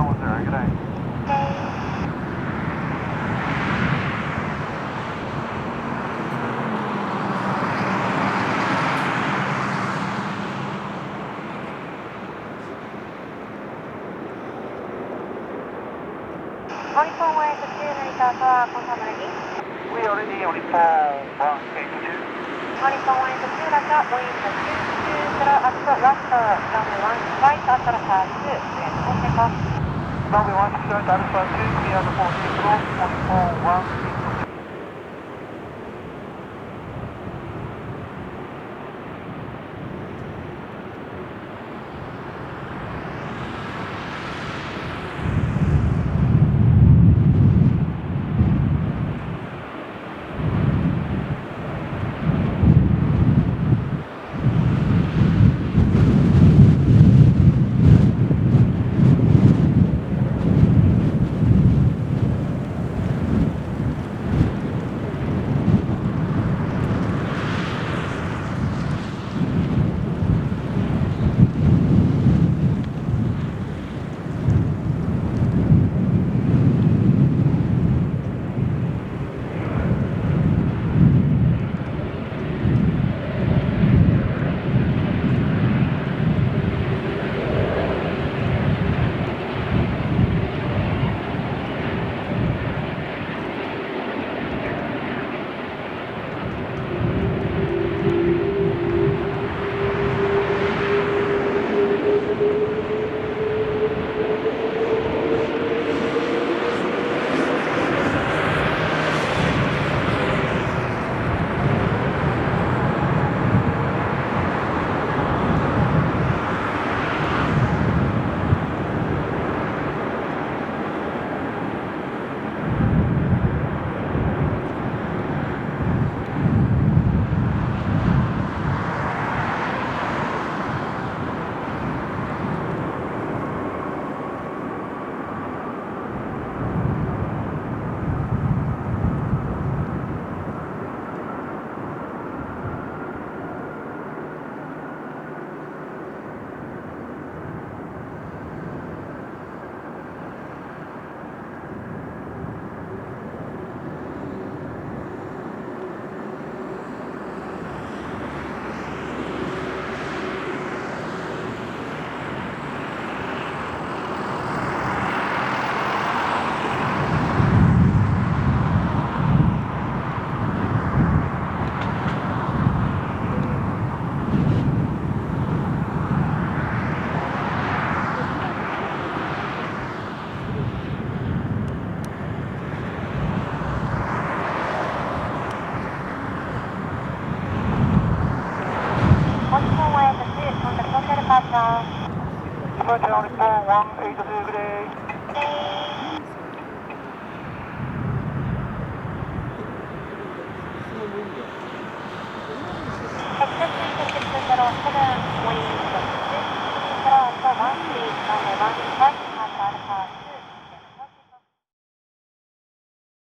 110, good day. Honiphone way to 2 Narita Tower, confirm ready. We are ready, Honiphone 182. Honiphone way to 2 Narita, wind 220 at last runway 1 right at Alpha 2, clear to full takeoff. Runway 1 straight Alpha 2, clear to full takeoff, Honiphone 182. Honiphone way to 2, contact social departure. Departure Honiphone 182, good day. Exit 2607